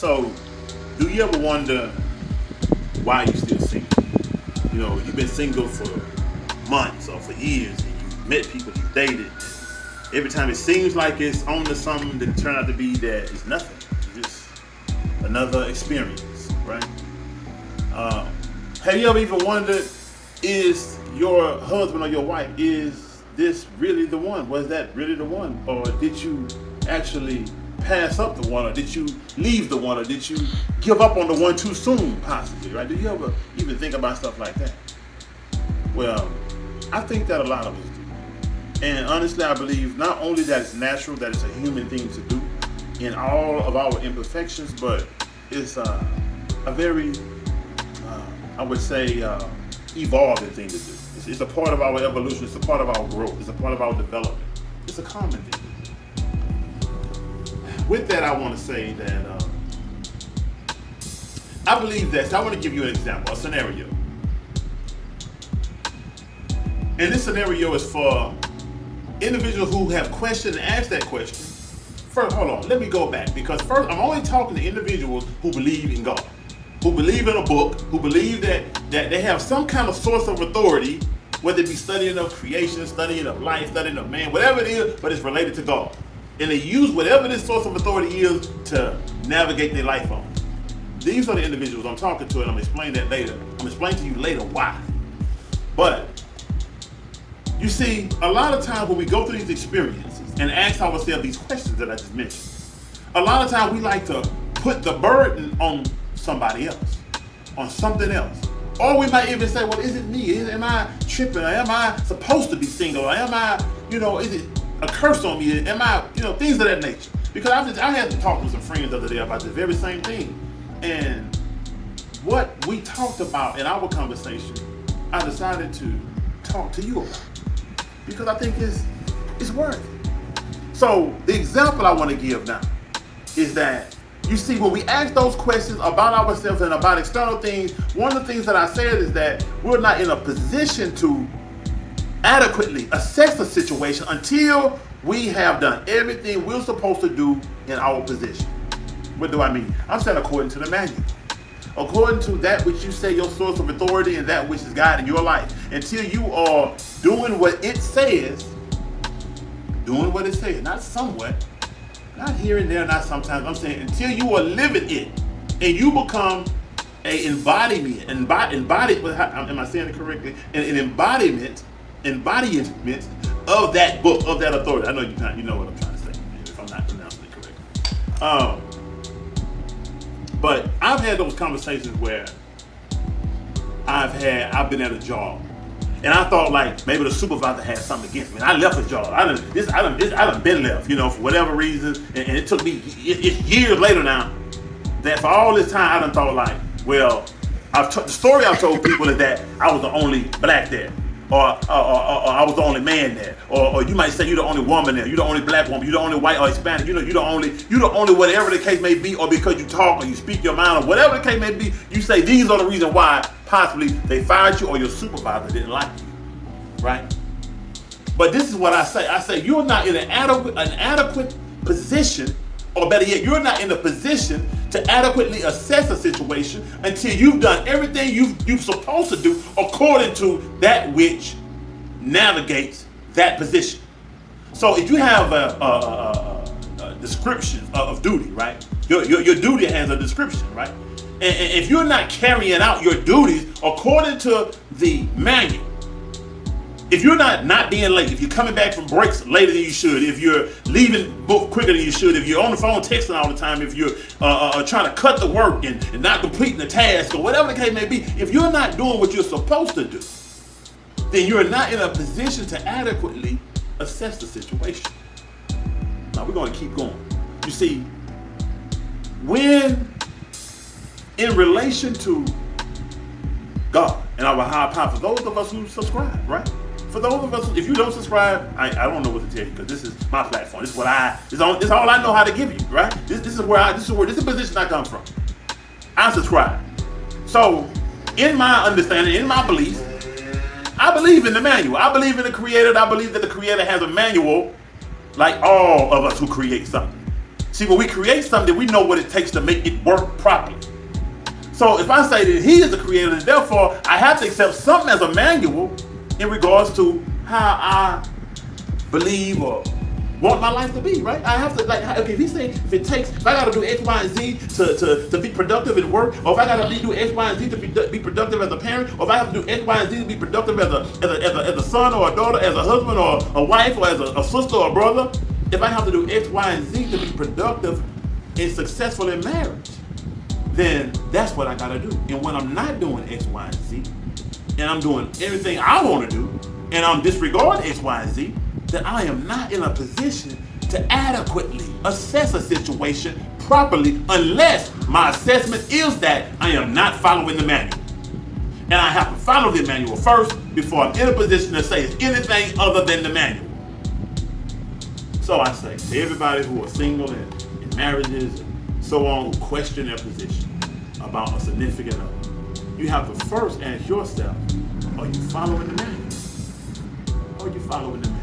So, do you ever wonder why you still single? You know, you've been single for months or for years, and you met people, you dated. Every time it seems like it's on to something that turned out to be that it's nothing. It's just another experience, right? Have you ever even wondered, is your husband or your wife, is this really the one? Was that really the one? Or did you actually pass up the one? Or did you leave the one? Or did you give up on the one too soon, possibly, right? Do you ever even think about stuff like that? Well, I think that a lot of us do. And honestly, I believe not only that it's natural, that it's a human thing to do in all of our imperfections, but it's a very, I would say, evolving thing to do. It's a part of our evolution. It's a part of our growth. It's a part of our development. It's a common thing. With that, I want to say that I believe that. So I want to give you an example, a scenario. And this scenario is for individuals who have questioned and asked that question. First, hold on, let me go back, because first, I'm only talking to individuals who believe in God, who believe in a book, who believe that they have some kind of source of authority, whether it be studying of creation, studying of life, studying of man, whatever it is, but it's related to God. And they use whatever this source of authority is to navigate their life on. These are the individuals I'm talking to, and I'm explaining that later. I'm explaining to you later why. But you see, a lot of times when we go through these experiences and ask ourselves these questions that I just mentioned, a lot of times we like to put the burden on somebody else, on something else. Or we might even say, well, is it me? Am I tripping? Or am I supposed to be single? Or am I, is it a curse on me? Am I, things of that nature? Because I had to talk with some friends the other day about the very same thing. And what we talked about in our conversation, I decided to talk to you about. Because I think it's worth it. So the example I want to give now is that, you see, when we ask those questions about ourselves and about external things, one of the things that I said is that we're not in a position to adequately assess the situation until we have done everything we're supposed to do in our position. What do I mean? I'm saying according to the manual. According to that which you say your source of authority and that which is guiding your life. Until you are doing what it says, not somewhat, not here and there, not sometimes. I'm saying until you are living it and you become am I saying it correctly? An embodiment of that book, of that authority. I know you know what I'm trying to say, if I'm not pronouncing it correctly. But I've had those conversations where I've been at a job, and I thought like maybe the supervisor had something against me. And I left a job. I done been left, for whatever reason. And it took me it's years later now that for all this time I done thought like, well, the story I've told people is that I was the only black there. Or I was the only man there, or you might say you're the only woman there, you're the only black woman, you're the only white or Hispanic, you're the only whatever the case may be, or because you talk or you speak your mind or whatever the case may be, you say these are the reason why possibly they fired you or your supervisor didn't like you, right? But this is what I say. I say you're not in an adequate position, or better yet, you're not in a position to adequately assess a situation until you've done everything you're supposed to do according to that which navigates that position. So if you have a description of duty, right? Your duty has a description, right? And if you're not carrying out your duties according to the manual, if you're not being late, if you're coming back from breaks later than you should, if you're leaving book quicker than you should, if you're on the phone texting all the time, if you're trying to cut the work and not completing the task or whatever the case may be, if you're not doing what you're supposed to do, then you're not in a position to adequately assess the situation. Now we're going to keep going. You see, when in relation to God and our higher power, for those of us who subscribe, right? For those of us, if you don't subscribe, I don't know what to tell you, because this is my platform. This is this is all I know how to give you, right? This is the position I come from. I subscribe. So, in my understanding, in my belief, I believe in the manual. I believe in the Creator. I believe that the Creator has a manual, like all of us who create something. See, when we create something, we know what it takes to make it work properly. So if I say that he is the creator, then therefore I have to accept something as a manual in regards to how I believe or want my life to be, right? I have to, like, okay, if I gotta do X, Y, and Z to be productive at work, or if I gotta do X, Y, and Z to be productive as a parent, or if I have to do X, Y, and Z to be productive as a son or a daughter, as a husband or a wife, or as a sister or a brother, if I have to do X, Y, and Z to be productive and successful in marriage, then that's what I gotta do. And when I'm not doing X, Y, and Z, and I'm doing everything I wanna do, and I'm disregarding X, Y, and Z, that I am not in a position to adequately assess a situation properly unless my assessment is that I am not following the manual. And I have to follow the manual first before I'm in a position to say it's anything other than the manual. So I say to everybody who are single and in marriages and so on, who question their position about a significant other, you have to first ask yourself, are you following the manual? Are you following the manual?